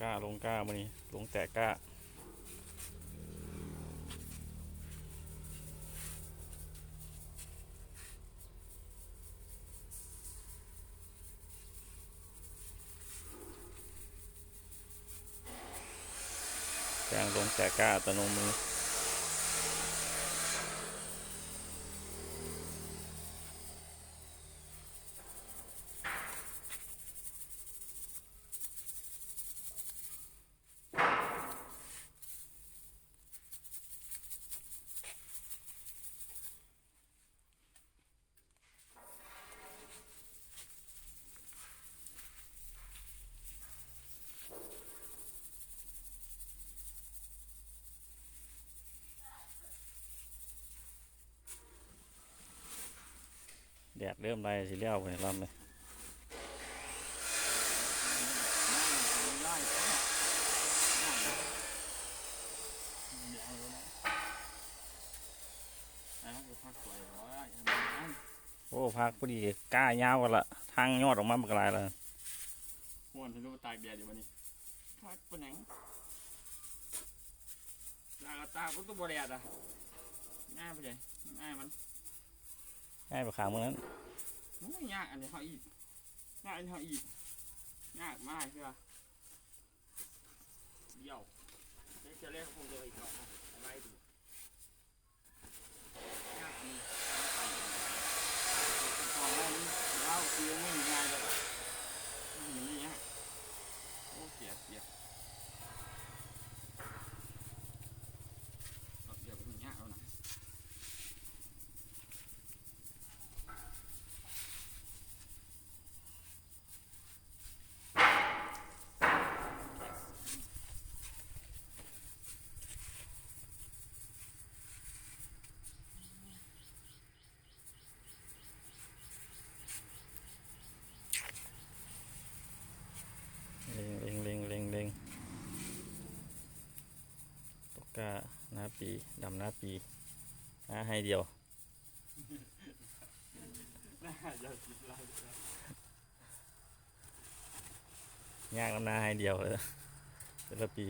ก้าลงก้ามานี่ลงแต่ก้าแกงลงแต่ก้าตะนงมือแดดเริ่มไรสิเลี้ยวไปรอบเลยโอ้พักพอดีก้ายาวกันละทางยอดออกมาบักลายเลยม้วนที่รู้ตากแดดอยู่วันนี้พักเป็นหยังลากตาพุทธบริษัทอ่ะง่ายไปเลยง่ายมันง่ายไปขางมือนั้นไม่ยากอันนี้เขาอีกง่ายอันนี้เขาอีกยากมากใช่ไหมเดี่ยวเดี๋ยวเรียกคงจะอีกต่ออะไรดูยากดีตอนแรกนี่เราเสียไม่ง่ายเลยอย่างนี้ฮะโอ้เสียเดี๋ยวเป็นยากเอาหน่อยเล็งตกกาหน้าปีดำหน้าปีหน้าให้เดียวยากหน้าให้เดียวเลยแต่ละปี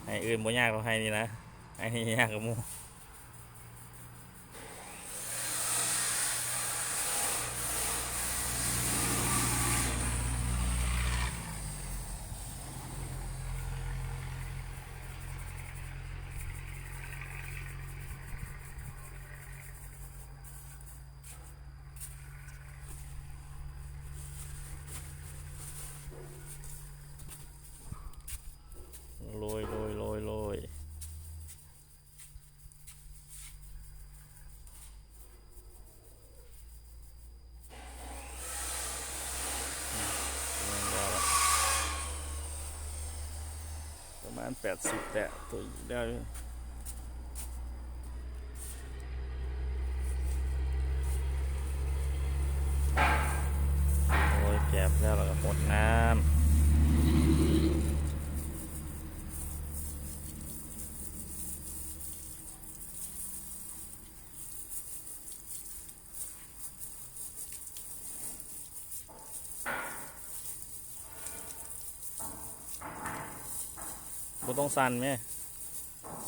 ให้อื่นบ่ยากเราให้นี่นะให้นี่ยากกับมูโรยประมาณ80แต่ตัวได้โอ้ยแก็บแล้วเราก็หมดน้ำบ่ต้องสั่นไหม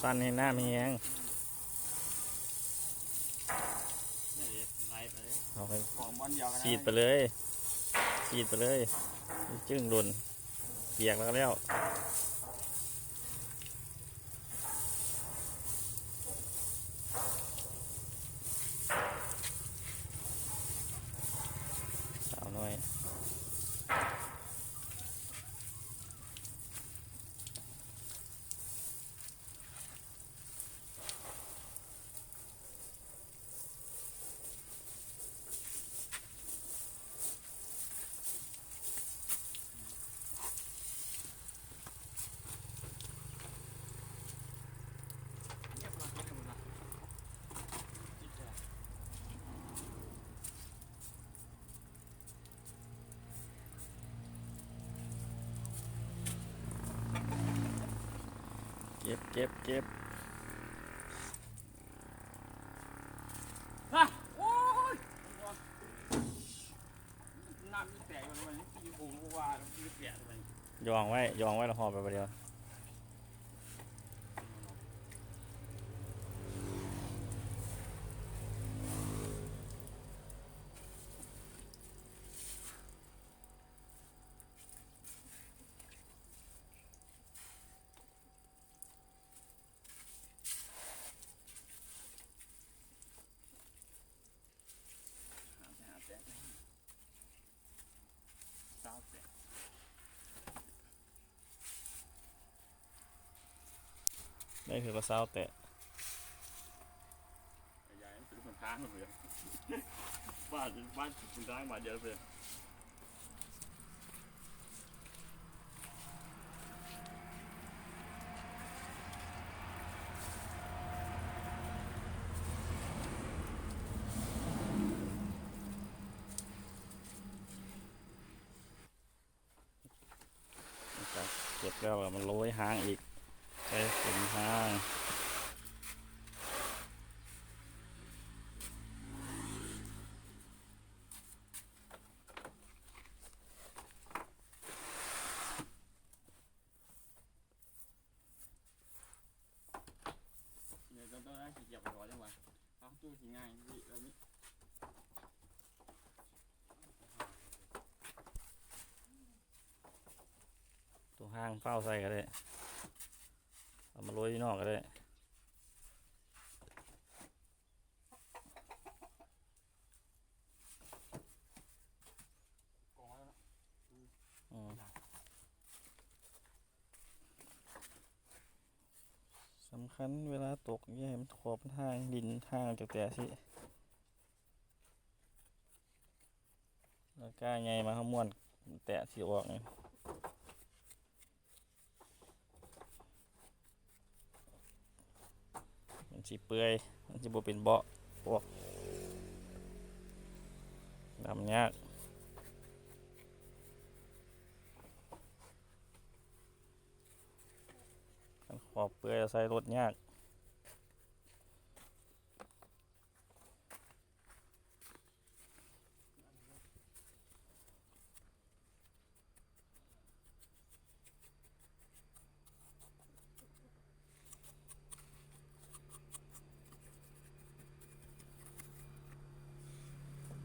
สั่นให้หน้ามีแห้งเอาไปฉีดไปเลยจึ้งหล่นเปียกแล้วสาวน้อยเก็บโอ้ย องไว้แล้วห่อไปประเดี๋ยวหาแต่สาวแต่ ได้คือละเศร้าแต่ ยายเป็นคนทางเลยบ้านคุณทางมาเยอะเลย เก็บแล้วมันโรยหางอีกใช้ขนหางเนี่ยต้องได้ขี้เกียจไปรอจังหวะเอาตู้ที่ง่ายนี่แล้วนี่ ตัวหางเฝ้าใส่ก็ได้เอามาโรยที่นอกก็ได้สำคัญเวลาตกอย่าให้มันขอบทางดินทางจากแต่สิแล้วก็ไงมาข้าม้วนแตะที่ออกนี่มันสิเปื่อยมันสิบ่เป็นเบาะพวกดำยากขอบเปื่อยใส่รถยาก